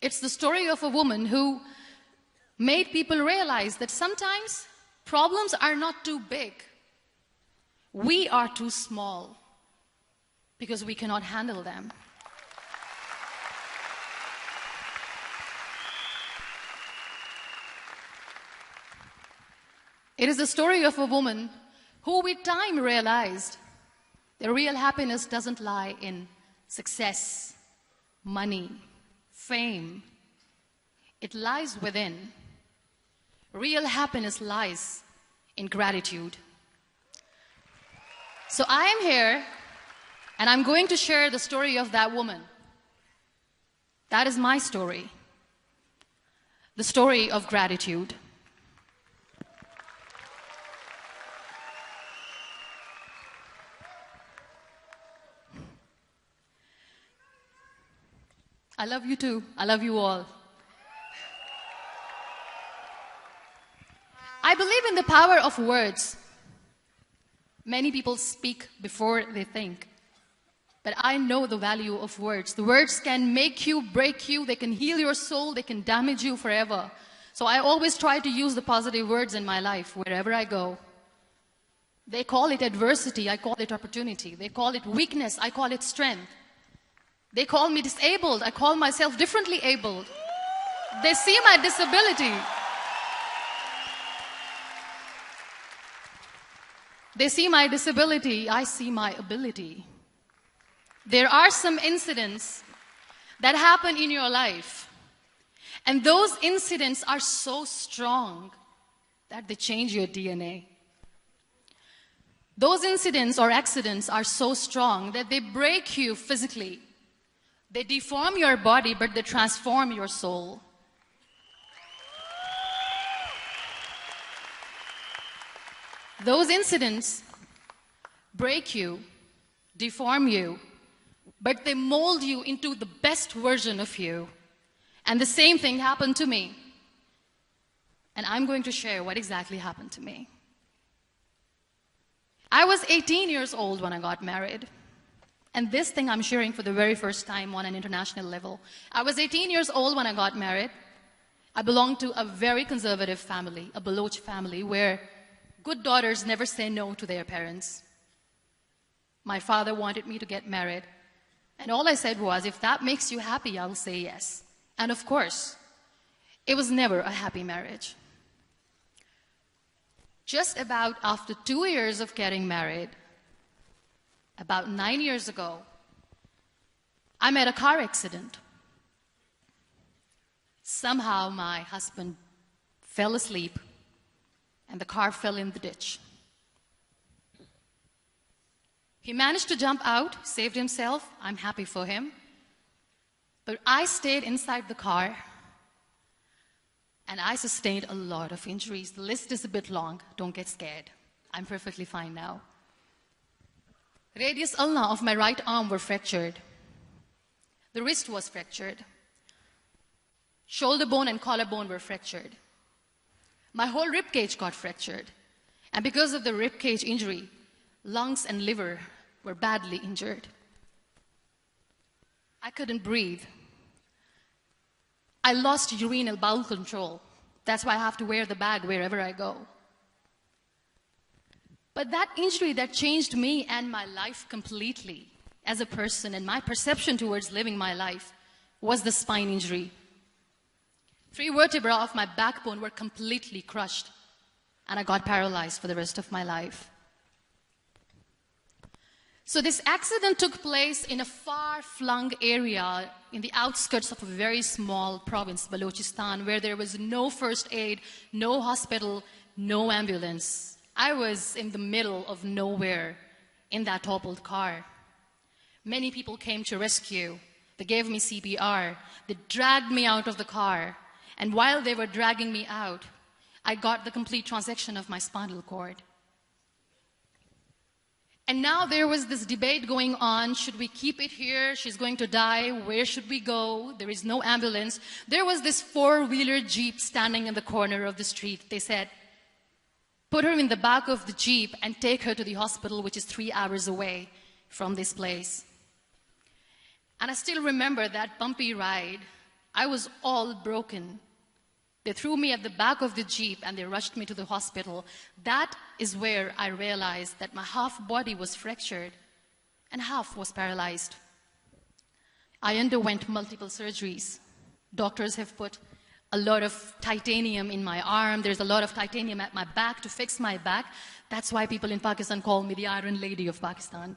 It's the story of a woman who made people realize that sometimes problems are not too big. We are too small because we cannot handle them. It is the story of a woman who with time realized that real happiness doesn't lie in success, money, fame. It lies within. Real happiness lies in gratitude. So I am here and I'm going to share the story of that woman. That is my story. The story of gratitude. I love you too. I love you all. I believe in the power of words. Many people speak before they think. But I know the value of words. The words can make you, break you, they can heal your soul, they can damage you forever. So I always try to use the positive words in my life wherever I go. They call it adversity, I call it opportunity. They call it weakness, I call it strength. They call me disabled. I call myself differently abled. They see my disability. They see my disability. I see my ability. There are some incidents that happen in your life. And those incidents are so strong that they change your DNA. Those incidents or accidents are so strong that they break you physically. They deform your body, but they transform your soul. Those incidents break you, deform you, but they mold you into the best version of you. And the same thing happened to me. And I'm going to share what exactly happened to me. I was 18 years old when I got married. And this thing I'm sharing for the very first time on an international level. I was 18 years old when I got married. I belonged to a very conservative family, a Baloch family, where good daughters never say no to their parents. My father wanted me to get married. And all I said was, if that makes you happy, I'll say yes. And of course, it was never a happy marriage. Just about after 2 years of getting married, about 9 years ago, I met a car accident. Somehow my husband fell asleep and the car fell in the ditch. He managed to jump out, saved himself. I'm happy for him. But I stayed inside the car and I sustained a lot of injuries. The list is a bit long. Don't get scared. I'm perfectly fine now. Radius ulna of my right arm were fractured. The wrist was fractured. Shoulder bone and collarbone were fractured. My whole rib cage got fractured. And because of the rib cage injury, lungs and liver were badly injured. I couldn't breathe. I lost urinary bowel control. That's why I have to wear the bag wherever I go. But that injury that changed me and my life completely as a person and my perception towards living my life was the spine injury. 3 vertebrae of my backbone were completely crushed and I got paralyzed for the rest of my life. So this accident took place in a far-flung area in the outskirts of a very small province, Balochistan, where there was no first aid, no hospital, no ambulance. I was in the middle of nowhere in that toppled car. Many people came to rescue. They gave me CPR. They dragged me out of the car. And while they were dragging me out, I got the complete transection of my spinal cord. And now there was this debate going on. Should we keep it here? She's going to die. Where should we go? There is no ambulance. There was this 4-wheeler Jeep standing in the corner of the street. They said, put her in the back of the Jeep and take her to the hospital, which is 3 hours away from this place. And I still remember that bumpy ride I was all broken. They threw me at the back of the Jeep and they rushed me to the hospital. That is where I realized that my half body was fractured and half was paralyzed. I underwent multiple surgeries. Doctors have put a lot of titanium in my arm. There's a lot of titanium at my back to fix my back. That's why people in Pakistan call me the Iron Lady of Pakistan.